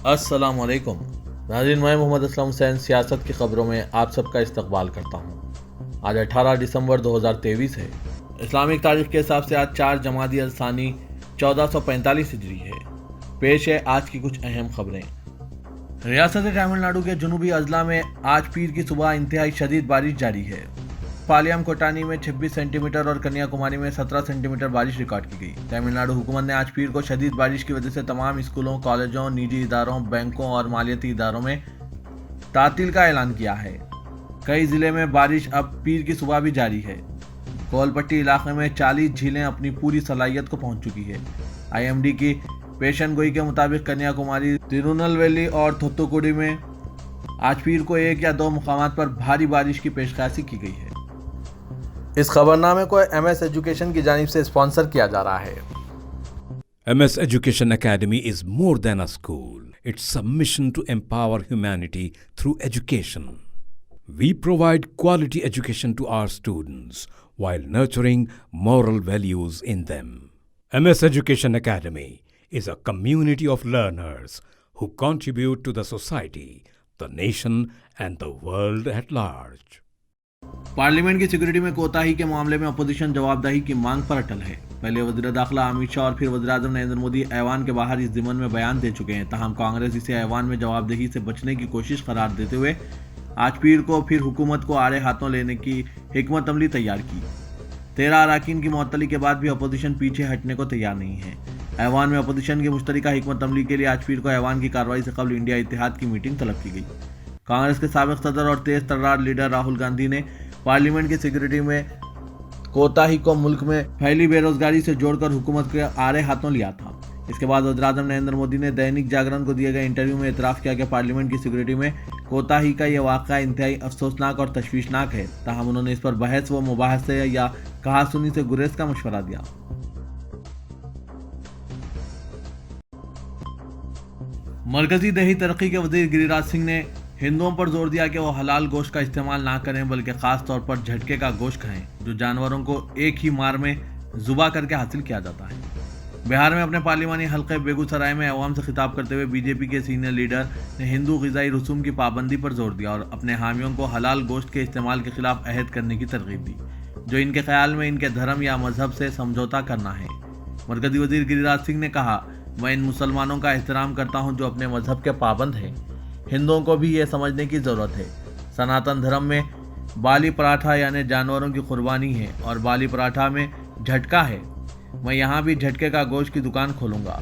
अस्सलामुअलैकुम नाज़रीन, मैं मोहम्मद असलम हुसैन सियासत की खबरों में आप सबका इस्तकबाल करता हूँ। आज 18 दिसंबर 2023 है। इस्लामिक तारीख के हिसाब से आज 4 जमादी अल-सानी 1445 हिजरी है। पेश है आज की कुछ अहम खबरें। रियासत तमिलनाडु के जनूबी अजला में आज पीर की सुबह इंतहाई शदीद बारिश जारी है। पालियम कोटानी में 26 सेंटीमीटर और कन्याकुमारी में 17 सेंटीमीटर बारिश रिकॉर्ड की गई। तमिलनाडु हुकूमत ने आज पीर को शदीद बारिश की वजह से तमाम स्कूलों, कॉलेजों, निजी इदारों, बैंकों और मालियाती इदारों में तातील का ऐलान किया है। कई जिले में बारिश अब पीर की सुबह भी जारी है। कोलपट्टी इलाके में 40 झीलें अपनी पूरी सलाहियत को पहुंच चुकी है। IMD की पेशन गोई के मुताबिक कन्याकुमारी, तिरुनेलवेली और थुथुकुडी में आज पीर को 1 या 2 मुकामात पर भारी बारिश की पेशकशी की गई है। इस खबरनामे को MS एजुकेशन की जानिब से स्पॉन्सर किया जा रहा है। MS Education Academy is more than a school. It's a mission to empower humanity through education. We provide quality education to our students while nurturing moral values in them. MS Education Academy is a community of learners who contribute to the society, the nation, and the world at large. Parliament की security में कोताही के मामले में opposition जवाबदेही की मांग पर अटल है। पहले वज़ीर दाखिला अमित शाह और फिर वज़ीर-ए-आज़म नरेंद्र मोदी ऐवान के बाहर इस ज़िमन में बयान दे चुके हैं। ताहम कांग्रेस इसे ऐवान में जवाबदेही से बचने की कोशिश करार देते हुए आज पीर को फिर हुकूमत को आड़े हाथों लेने की हिकमत अमली तैयार की। 13 अरकान की मुअत्तली के बाद भी अपोजिशन पीछे हटने को तैयार नहीं है। ऐवान में अपोजिशन की मुश्तरका हिकमत अमली के लिए आज पीर को ऐवान की कार्रवाई से कबल इंडिया इत्तेहाद की मीटिंग तलब की गई। कांग्रेस के साबिक सदर और तेज तर्रार लीडर राहुल गांधी ने पार्लियामेंट की सिक्योरिटी में कोताही को मुल्क में फैली बेरोजगारी से जोड़कर हुकूमत के आड़े हाथों लिया था। इसके बाद वज़ीर-ए-आज़म नरेंद्र मोदी ने दैनिक जागरण को दिए गए इंटरव्यू में इतराफ़ किया कि पार्लियामेंट की सिक्योरिटी में कोताही का यह वाक़या इंतहाई अफसोसनाक और तशवीशनाक है। ताहम उन्होंने इस पर बहस व मुबाहसे या कहासुनी से गुरेज का मशवरा दिया। मरकजी देही तरक्की के वज़ीर गिरिराज सिंह ने हिंदुओं पर जोर दिया कि वो हलाल गोश्त का इस्तेमाल ना करें, बल्कि ख़ास तौर पर झटके का गोश्त खाएं, जो जानवरों को एक ही मार में ज़ुबा करके हासिल किया जाता है। बिहार में अपने पार्लिमानी हल्के बेगूसराय में अवाम से खिताब करते हुए बीजेपी के सीनियर लीडर ने हिंदू ग़िज़ाई रसूम की पाबंदी पर जोर दिया और अपने हामियों को हलाल गोश्त के इस्तेमाल के खिलाफ अहद करने की तरगीब दी, जो इनके ख्याल में इनके धर्म या मजहब से समझौता करना है। मरकजी वज़ीर गिरिराज सिंह ने कहा, मैं इन मुसलमानों का एहतराम करता हूँ जो अपने मजहब के पाबंद हैं। हिंदुओं को भी ये समझने की ज़रूरत है, सनातन धर्म में बाली पराठा यानी जानवरों की कुर्बानी है और बाली पराठा में झटका है। मैं यहाँ भी झटके का गोश्त की दुकान खोलूंगा।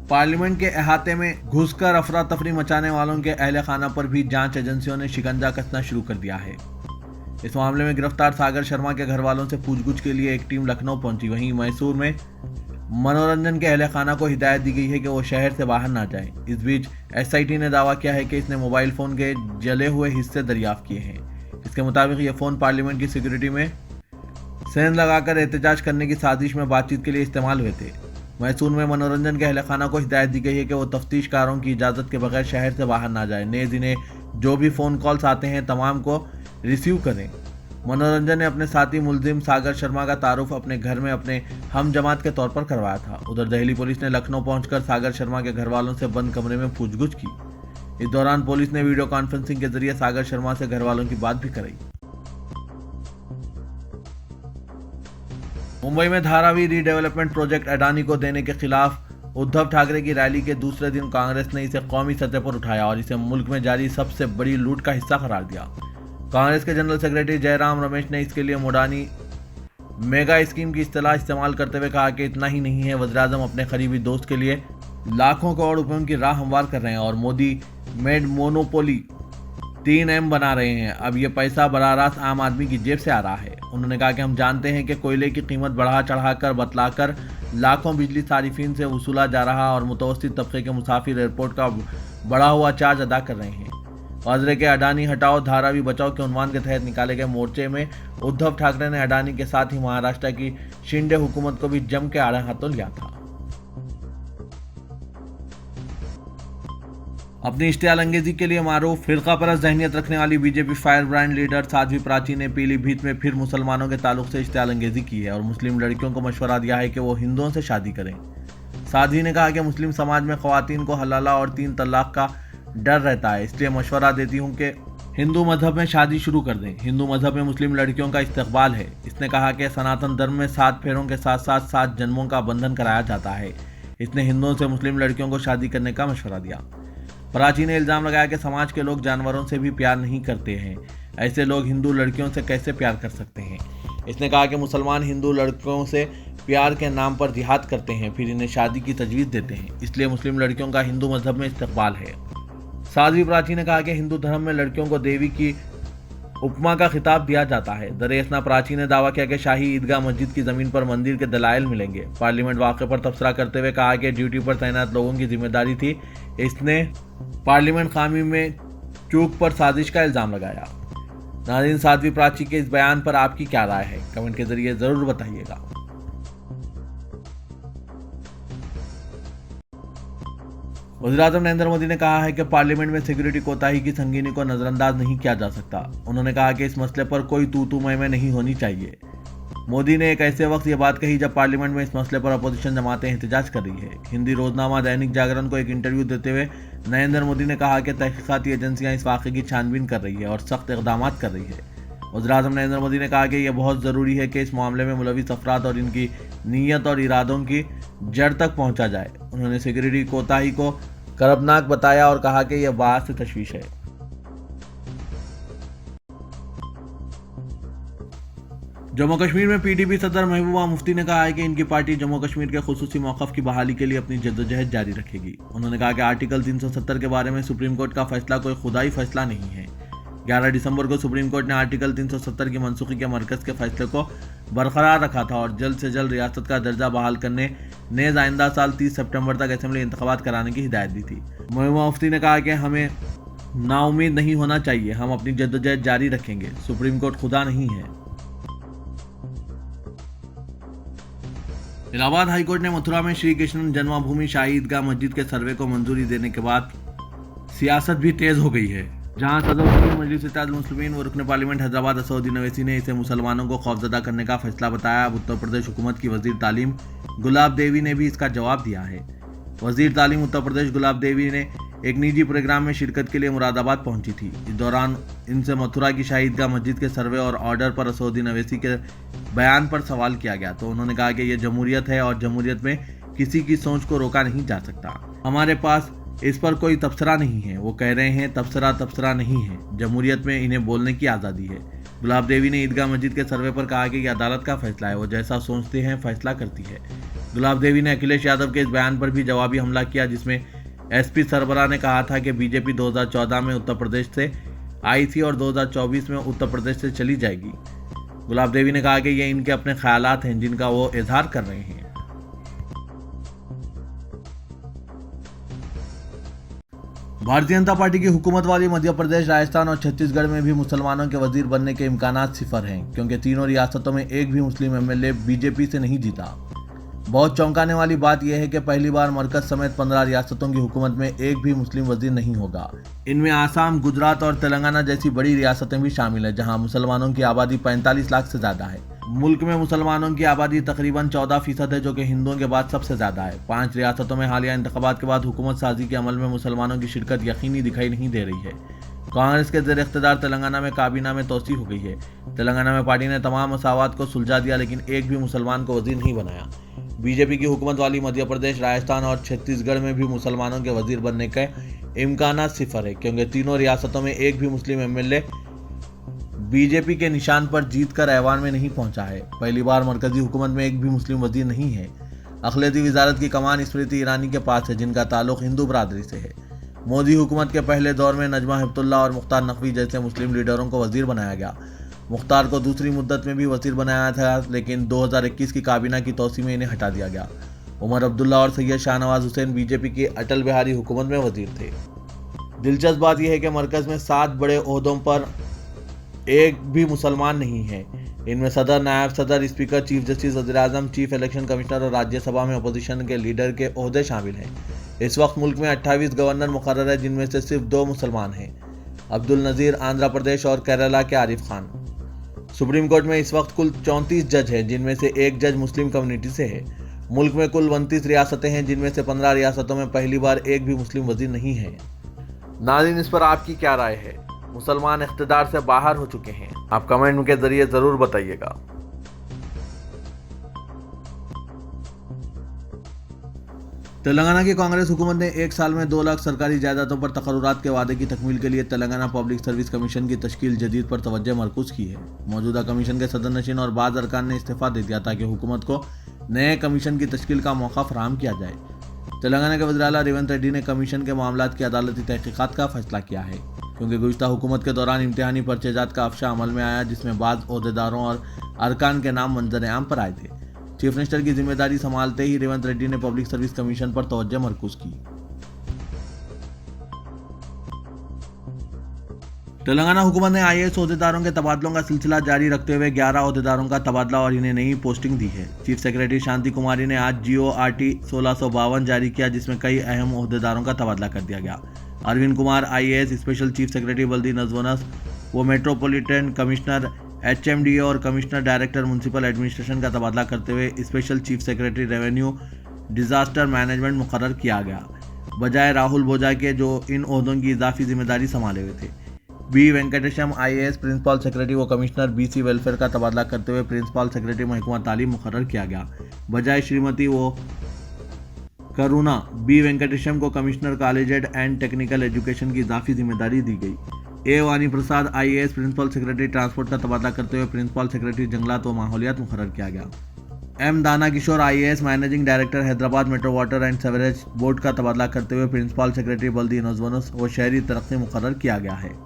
पार्लियामेंट के अहाते में घुसकर अफरा तफरी मचाने वालों के अहले खाना पर भी जांच एजेंसियों ने शिकंजा कसना शुरू कर दिया है। इस मामले में गिरफ्तार सागर शर्मा के घर वालों से पूछगछ के लिए एक टीम लखनऊ पहुंची। वहीं मैसूर में मनोरंजन के अहले खाना को हिदायत दी गई है कि वो शहर से बाहर ना जाए। इस बीच SIT ने दावा किया है कि इसने मोबाइल फ़ोन के जले हुए हिस्से दरियाफ्त किए हैं। इसके मुताबिक ये फ़ोन पार्लियामेंट की सिक्योरिटी में सेंध लगाकर एहतजाज करने की साजिश में बातचीत के लिए इस्तेमाल हुए थे। मैसूर में मनोरंजन के अहले खाना को हिदायत दी गई है कि वो तफ्तीशकारों की इजाज़त के बगैर शहर से बाहर ना जाए। नेज़ इन्हें जो भी फ़ोन कॉल्स आते हैं तमाम को रिसीव करें। मनोरंजन ने अपने साथी मुलजिम सागर शर्मा का तारुफ अपने घर में अपने हम जमात के तौर पर करवाया था। उधर दिल्ली पुलिस ने लखनऊ पहुंचकर सागर शर्मा के घर वालों से बंद कमरे में पूछगछ की। इस दौरान पुलिस ने वीडियो कॉन्फ्रेंसिंग के जरिए सागर शर्मा से घर वालों की बात भी कराई। मुंबई में धारावी रीडेवलपमेंट प्रोजेक्ट अडानी को देने के खिलाफ उद्धव ठाकरे की रैली के दूसरे दिन कांग्रेस ने इसे कौमी सतह पर उठाया और इसे मुल्क में जारी सबसे बड़ी लूट का हिस्सा करार दिया। कांग्रेस के जनरल सेक्रेटरी जयराम रमेश ने इसके लिए मोडानी मेगा स्कीम की इस्तेलाह इस्तेमाल करते हुए कहा कि इतना ही नहीं है, वज़ीर-ए-आज़म अपने करीबी दोस्त के लिए लाखों करोड़ रुपयों की राह हमवार कर रहे हैं और मोदी मेड मोनोपोली 3M बना रहे हैं। अब ये पैसा बराह रास्त आम आदमी की जेब से आ रहा है। उन्होंने कहा कि हम जानते हैं कि कोयले की कीमत बढ़ा चढ़ाकर बतलाकर लाखों बिजली सारिफिन से वसूला जा रहा और मुतवस्सित तबके के मुसाफिर एयरपोर्ट का बढ़ा हुआ चार्ज अदा कर रहे हैं। वाजरे के अडानी हटाओ धारावी बचाओ के उन्वान के तहत निकाले गए मोर्चे में उद्धव ठाकरे ने अडानी के साथ ही महाराष्ट्र की शिंदे हुकूमत को भी जम के आड़े हाथों लिया था। अपनी इश्तियाल अंगेजी के लिए मारूफ फिरका परस्त जहनियत रखने वाली BJP fire brand leader Sadhvi Prachi ने पीलीभीत में फिर मुसलमानों के ताल्लुक से इश्तियाल अंगेजी की है और मुस्लिम लड़कियों को मशवरा दिया है कि वो हिंदुओं से शादी करें। साध्वी ने कहा कि मुस्लिम समाज में ख्वातीन को हलाला और 3 तलाक का डर रहता है, इसलिए मशवरा देती हूँ कि हिंदू मजहब में शादी शुरू कर दें। हिंदू मजहब में मुस्लिम लड़कियों का इस्तकबाल है। इसने कहा कि सनातन धर्म में 7 फेरों के साथ साथ 7 जन्मों का बंधन कराया जाता है। इसने हिंदुओं से मुस्लिम लड़कियों को शादी करने का मशवरा दिया। प्राची ने इल्ज़ाम लगाया कि समाज के लोग जानवरों से भी प्यार नहीं करते हैं, ऐसे लोग हिंदू लड़कियों से कैसे प्यार कर सकते हैं। इसने कहा कि मुसलमान हिंदू लड़कियों से प्यार के नाम पर जिहाद करते हैं, फिर इन्हें शादी की तजवीज़ देते हैं, इसलिए मुस्लिम लड़कियों का हिंदू मजहब में इस्तकबाल है। साध्वी प्राची ने कहा कि हिंदू धर्म में लड़कियों को देवी की उपमा का खिताब दिया जाता है। दरेसना प्राची ने दावा किया कि शाही ईदगाह मस्जिद की जमीन पर मंदिर के दलाइल मिलेंगे। पार्लियामेंट वाक़े पर तबसरा करते हुए कहा कि ड्यूटी पर तैनात लोगों की जिम्मेदारी थी। इसने पार्लियामेंट खामी में चूक पर साजिश का इल्ज़ाम लगाया। नाज़रीन, साध्वी प्राची के इस बयान पर आपकी क्या राय है, कमेंट के जरिए ज़रूर बताइएगा। वज़ीर-ए-आज़म नरेंद्र मोदी ने कहा है कि पार्लियामेंट में सिक्योरिटी कोताही की संगीनी को नज़रअंदाज नहीं किया जा सकता। उन्होंने कहा कि इस मसले पर कोई तू मैं नहीं होनी चाहिए। मोदी ने एक ऐसे वक्त ये बात कही जब पार्लियामेंट में इस मसले पर अपोजिशन जमातें एहतजाज कर रही है। हिंदी रोजनामा दैनिक जागरण को एक इंटरव्यू देते हुए नरेंद्र मोदी ने कहा कि तहकीकाती एजेंसियां इस वाक़े की छानबीन कर रही है और सख्त इक़दाम कर रही है। वज़ीर-ए-आज़म नरेंद्र मोदी ने कहा कि यह बहुत ज़रूरी है कि इस मामले में मुलविस अफराद और इनकी नीयत और इरादों की जड़ तक पहुँचा जाए। उन्होंने सिक्योरिटी कोताही को कर्बनाक बताया और कहा कि यह बात से तशवीश है। जम्मू कश्मीर में पीडीपी सदर महबूबा मुफ्ती ने कहा है कि इनकी पार्टी जम्मू कश्मीर के खुसूसी मौक़िफ़ की बहाली के लिए अपनी जद्दोजहद जारी रखेगी। उन्होंने कहा कि आर्टिकल 370 के बारे में सुप्रीम कोर्ट का फैसला कोई खुदाई फैसला नहीं है। 11 दिसंबर को सुप्रीम कोर्ट ने आर्टिकल 370 की मनसूखी के मरकज़ के फैसले को बरकरार रखा था और जल्द से जल्द रियासत का दर्जा बहाल करने नेज़ आइंदा साल 30 सितंबर तक असेंबली इंतखाबात कराने की हिदायत दी थी। महबूबा मुफ्ती ने कहा कि हमें नाउमीद नहीं होना चाहिए, हम अपनी जद्दोजहद जारी रखेंगे। सुप्रीम कोर्ट खुदा नहीं है। इलाहाबाद हाईकोर्ट ने मथुरा में श्री कृष्ण जन्मभूमि शाही ईदगाह मस्जिद के सर्वे को मंजूरी देने के बाद सियासत भी तेज हो गई है, जहां सदर मजलिस इत्तेहादुल मुस्लिमीन व रुकन पार्लियामेंट हैदराबाद असदुद्दीन ओवैसी ने इसे मुसलमानों को खौफजदा करने का फैसला बताया। अब उत्तर प्रदेश हुकूमत की वजीर तालीम गुलाब देवी ने भी इसका जवाब दिया है। वजीर तालीम उत्तर प्रदेश गुलाब देवी ने एक निजी प्रोग्राम में शिरकत के लिए मुरादाबाद पहुंची थी। इस दौरान इनसे मथुरा की शाही ईदगाह मस्जिद के सर्वे और ऑर्डर पर असदुद्दीन ओवैसी के बयान पर सवाल किया गया, तो उन्होंने कहा कि यह जमहूरियत है और जमहूरियत में किसी की सोच को रोका नहीं जा सकता। हमारे पास इस पर कोई तबसरा नहीं है। वो कह रहे हैं तबसरा नहीं है, जमहूरियत में इन्हें बोलने की आज़ादी है। गुलाब देवी ने ईदगाह मस्जिद के सर्वे पर कहा कि यह अदालत का फैसला है, वो जैसा सोचते हैं फैसला करती है। गुलाब देवी ने अखिलेश यादव के इस बयान पर भी जवाबी हमला किया, जिसमें एसपी सरबराह ने कहा था कि बीजेपी 2014 में उत्तर प्रदेश से आई थी और 2024 में उत्तर प्रदेश से चली जाएगी। गुलाब देवी ने कहा कि ये इनके अपने ख्यालात हैं जिनका वो इजहार कर रहे हैं। भारतीय जनता पार्टी की हुकूमत वाली मध्य प्रदेश, राजस्थान और छत्तीसगढ़ में भी मुसलमानों के वजीर बनने के इम्कानात सिफर हैं, क्योंकि तीनों रियासतों में एक भी मुस्लिम एमएलए बीजेपी से नहीं जीता। बहुत चौंकाने वाली बात यह है कि पहली बार मरकज समेत 15 रियासतों की हुकूमत में एक भी मुस्लिम वजीर नहीं होगा। इनमें आसाम, गुजरात और तेलंगाना जैसी बड़ी रियासतें भी शामिल हैं, जहां मुसलमानों की आबादी 45 लाख से ज़्यादा है। मुल्क में मुसलमानों की आबादी तकरीबन 14% है, जो कि हिंदुओं के बाद सबसे ज़्यादा है। 5 रियासतों में हालिया इंतखाबात के बाद हुकूमत साजी के अमल में मुसलमानों की शिरकत यकीनी दिखाई नहीं दे रही है। कांग्रेस के ज़ेर इख्तियार तेलंगाना में काबीना में तोसी हो गई है। तेलंगाना में पार्टी ने तमाम मसावात को सुलझा दिया, लेकिन एक भी मुसलमान को वजीर नहीं बनाया। बीजेपी की हुकूमत वाली मध्य प्रदेश, राजस्थान और छत्तीसगढ़ में भी मुसलमानों के वजीर बनने के इम्कानात सिफर है, क्योंकि तीनों रियासतों में एक भी मुस्लिम एमएलए बीजेपी के निशान पर जीत कर ऐवान में नहीं पहुंचा है। पहली बार मरकजी हुकूमत में एक भी मुस्लिम वजीर नहीं है। अखिलेती वजारत की कमान स्मृति ईरानी के पास है, जिनका ताल्लुक हिंदू बरादरी से है। मोदी हुकूमत के पहले दौर में नजमा हिब्तुल्लाह और मुख्तार नकवी जैसे मुस्लिम लीडरों को वजीर बनाया गया। मुख्तार को दूसरी मुद्दत में भी वजीर बनाया था, लेकिन 2021 की काबीना की तोसी में इन्हें हटा दिया गया। उमर अब्दुल्ला और सैयद शाहनवाज हुसैन बीजेपी की अटल बिहारी हुकूमत में वजीर थे। दिलचस्प बात यह है कि मरकज में 7 बड़े ओहदों पर एक भी मुसलमान नहीं है। इनमें सदर, नायब सदर, स्पीकर, चीफ जस्टिस, वज़ीर-ए-आज़म, चीफ इलेक्शन कमिश्नर और राज्यसभा में अपोजिशन के लीडर के ओहदे शामिल हैं। इस वक्त मुल्क में 28 गवर्नर मुकर्रर है, जिनमें से सिर्फ 2 मुसलमान हैं, अब्दुल नज़ीर आंध्र प्रदेश और केरला के आरिफ खान। सुप्रीम कोर्ट में इस वक्त कुल 34 जज हैं, जिनमें से एक जज मुस्लिम कम्युनिटी से है। मुल्क में कुल 29 रियासतें हैं, जिनमें से 15 रियासतों में पहली बार एक भी मुस्लिम वजीर नहीं है। नाज़रीन, इस पर आपकी क्या राय है? मुसलमान इख्तिदार से बाहर हो चुके हैं? आप कमेंट के जरिए जरूर बताइएगा। तेलंगाना की कांग्रेस हुकूमत ने एक साल में 2 लाख सरकारी जायदादों पर तकर्रुरात के वादे की तकमील के लिए तेलंगाना पब्लिक सर्विस कमीशन की तश्कील जदीद पर तवज्जो मरकूज की है। मौजूदा कमीशन के सदर नशीन और बाज़ अरकान ने इस्तीफा दे दिया ताकि हुकूमत को नए कमीशन की तश्कील का मौका फराहम किया जाए। तेलंगाना के वज़ीर आला रेवंत रेड्डी ने कमीशन के मामलात की अदालती तहकीकात का फैसला किया है, क्योंकि गुज़िश्ता हुकूमत के दौरान इम्तिहानी पर्चेजात का अफशा अमल में आया, जिसमें बाज़ ओहदेदारों और अरकान के नाम मंजर आम पर आए थे। चीफ मिनिस्टर की जिम्मेदारी संभालते ही रेवंत रेड्डी ने पब्लिक सर्विस कमीशन पर तवज्जो मरकूज की। तेलंगाना हुकूमत ने IAS ओहदेदारों के तबादलों का सिलसिला जारी रखते हुए 11 ओहदेदारों का तबादला और इन्हें नई पोस्टिंग दी है। चीफ सेक्रेटरी शांति कुमारी ने आज GORT 1652 जारी किया, जिसमें कई अहम ओहदेदारों का तबादला कर दिया गया। Arvind Kumar IAS special chief secretary बल्दी नजवनस वो मेट्रोपॉलिटन कमिश्नर HMDA और कमिश्नर डायरेक्टर म्युनिसिपल एडमिनिस्ट्रेशन का तबादला करते हुए special chief secretary revenue disaster management मुकर्रर किया गया, बजाय राहुल बोजा के, जो इन ओहदों की इजाफी जिम्मेदारी संभाले हुए थे। B Venkatesham IAS principal secretary व कमिश्नर BC वेलफेयर का तबादला करते हुए प्रिंसिपल सेक्रेटरी महकमा तालीम मुकर्रर किया गया, बजाय श्रीमती वो करुणा B वेंकटेशम को commissioner collegiate and technical education की इजाफी जिम्मेदारी दी गई। A वानी प्रसाद IAS प्रिंसिपल सेक्रेटरी ट्रांसपोर्ट का तबादला करते हुए प्रिंसिपल सेक्रेटरी जंगलात व माहौलियात मुकर्रर किया गया। M दाना किशोर IAS managing director Hyderabad metro water and sewerage board का तबादला करते हुए प्रिंसिपल सेक्रेटरी बल्दी नजवनस व शहरी तरक्की मुकर्रर किया गया है।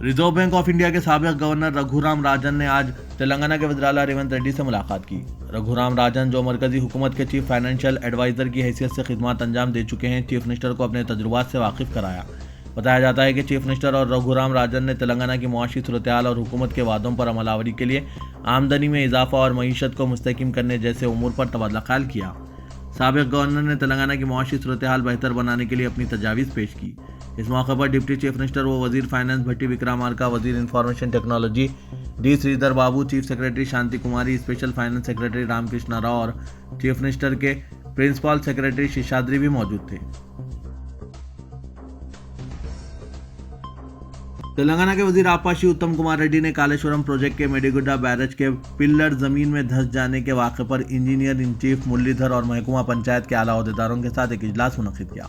रिजर्व बैंक ऑफ इंडिया के साबिक गवर्नर रघुराम राजन ने आज तेलंगाना के वज़ीर आला रेवंत रेड्डी से मुलाकात की। रघुराम राजन, जो मरकजी हुकूमत के चीफ फाइनेंशियल एडवाइज़र की हैसियत से खिदमत अंजाम दे चुके हैं, चीफ मिनिस्टर को अपने तजुर्बात से वाकिफ कराया। बताया जाता है कि चीफ मिनिस्टर और रघुराम राजन ने तेलंगाना की मुआशी सूरत-ए-हाल और हुकूमत के वादों पर अमलावरी के लिए आमदनी में इजाफा और मईशत को मुस्तहकम करने जैसे उमूर पर तबादला ख्याल किया। साबिक गवर्नर ने तेलंगाना की मुआशी सूरत-ए-हाल बेहतर बनाने के लिए अपनी तजावीज़ पेश की। इस मौके पर डिप्टी चीफ मिनिस्टर व वजीर फाइनेंस भट्टी विक्रमार्का, वजीर information technology D Sridhar Babu, chief secretary Shanti Kumari, special finance secretary Ramakrishna Rao और चीफ मिनिस्टर के प्रिंसिपल सेक्रेटरी शेषाद्री भी मौजूद थे। तेलंगाना के वजीर आपाशी उत्तम कुमार रेड्डी ने कालेश्वरम प्रोजेक्ट के मेडीगुड्डा बैरेज के पिल्लर जमीन में धंस जाने के वाक़े पर इंजीनियर इन चीफ मुरलीधर और महकमा पंचायत के आला अहदेदारों के साथ एक इजलास मुनक्किद किया।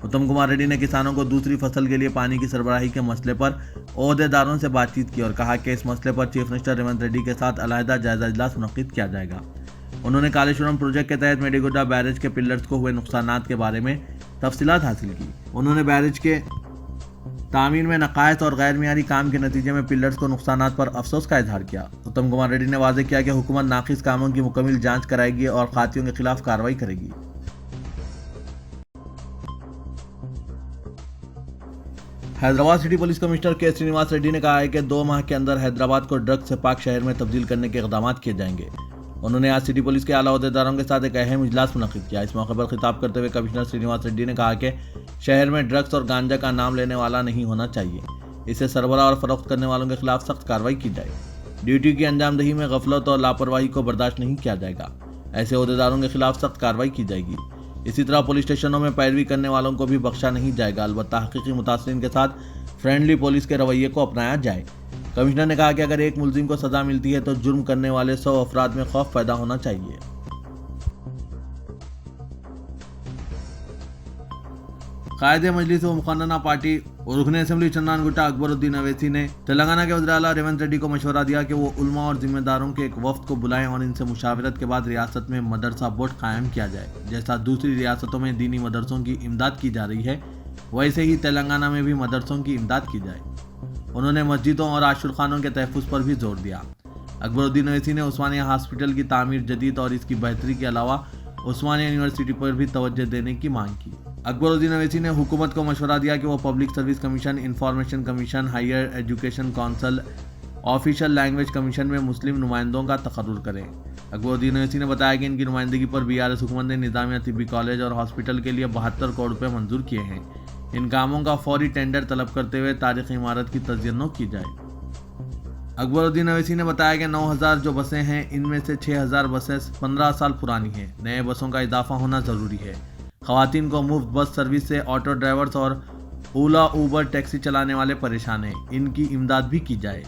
उत्तम कुमार रेड्डी ने किसानों को दूसरी फसल के लिए पानी की सरबराही के मसले पर अहदेदारों से बातचीत की और कहा कि इस मसले पर चीफ मिनिस्टर रेवंत रेड्डी के साथ अलहदा जायजा इजलास मुनक्किद किया जाएगा। उन्होंने कालेश्वरम प्रोजेक्ट के तहत मेडीगुड्डा बैरेज के पिल्लर्स को हुए नुकसानात के बारे में तफसीलात हासिल की। उन्होंने बैरेज के तामीर में नकायस और गैर मियारी काम के नतीजे में पिल्लर्स को नुकसानात पर अफसोस का इजहार किया। उत्तम कुमार रेड्डी ने वाज़ेह किया कि हुकूमत नाकिस कामों की मुकम्मल जांच कराएगी और खातियों के खिलाफ कार्रवाई करेगी। हैदराबाद सिटी पुलिस कमिश्नर के श्रीनिवास रेड्डी ने कहा है कि 2 माह के अंदर हैदराबाद को ड्रग से पाक शहर में तब्दील करने के इक़दाम किए जाएंगे। उन्होंने आज सिटी पुलिस के आला अहदेदारों के साथ एक अहम इजलास मुनक्किद किया। इस मौके पर खिताब करते हुए कमिश्नर श्रीनिवास रेड्डी ने कहा कि शहर में ड्रग्स और गांजा का नाम लेने वाला नहीं होना चाहिए। इसे सरबराह और फरोख्त करने वालों के खिलाफ सख्त कार्रवाई की जाए। ड्यूटी की अंजामदही में गफलत और लापरवाही को बर्दाश्त नहीं किया जाएगा। ऐसे अहदेदारों के खिलाफ सख्त कार्रवाई की जाएगी। इसी तरह पुलिस स्टेशनों में पैरवी करने वालों को भी बख्शा नहीं जाएगा। अलबत्ता हकीकी मुतासरीन के साथ फ्रेंडली पुलिस के रवैये को अपनाया जाए। कमिश्नर ने कहा कि अगर एक मुलजिम को सजा मिलती है तो जुर्म करने वाले 100 अफराद में खौफ पैदा होना चाहिए। कायदे मजलिस व मुक़न्नना पार्टी और रुकन असेंबली चन्नान गुट्टा अकबरुद्दीन अवैसी ने तेलंगाना के वज़ीर आला रेवंत रेड्डी को मशवरा दिया कि वो उलमा और जिम्मेदारों के एक वफ्द को बुलाएं और इनसे मुशावरत के बाद रियासत में मदरसा बोर्ड कायम किया जाए। जैसा दूसरी रियासतों में दीनी मदरसों की इमदाद की जा रही है, वैसे ही तेलंगाना में भी मदरसों की इमदाद की जाए। उन्होंने मस्जिदों और आशुरखानों के तहफ़्फ़ुज़ पर भी जोर दिया। अकबरुद्दीन अवैसी ने उस्मानिया हॉस्पिटल की तामीर जदीद और इसकी बेहतरी के अलावा उस्मानिया यूनिवर्सिटी पर भी तवज्जो देने की मांग की। अकबरुद्दीन अवैसी ने हुकूमत को मशवरा दिया कि वो public service commission, information commission, higher education council, official language commission में मुस्लिम नुमाइंदों का तकर्रुर करें। अकबरुद्दीन अवैसी ने बताया कि इनकी नुमाइंदगी पर BRS हुकूमत ने निज़ामिया तिब्बी कॉलेज और हॉस्पिटल के लिए 72 करोड़ रुपये मंजूर किए हैं। इन कामों का फौरी टेंडर तलब करते हुए तारीखी इमारत की तज़य्युन की जाए। अकबरुद्दीन अवैसी ने बताया कि 9000 जो बसें हैं इनमें से 6000 बसें 15 साल पुरानी हैं। नए बसों का इजाफा होना ज़रूरी है। ख़वातीन को मुफ्त बस सर्विस से ऑटो ड्राइवर्स और ओला ऊबर टैक्सी चलाने वाले परेशान हैं, इनकी इमदाद भी की जाए।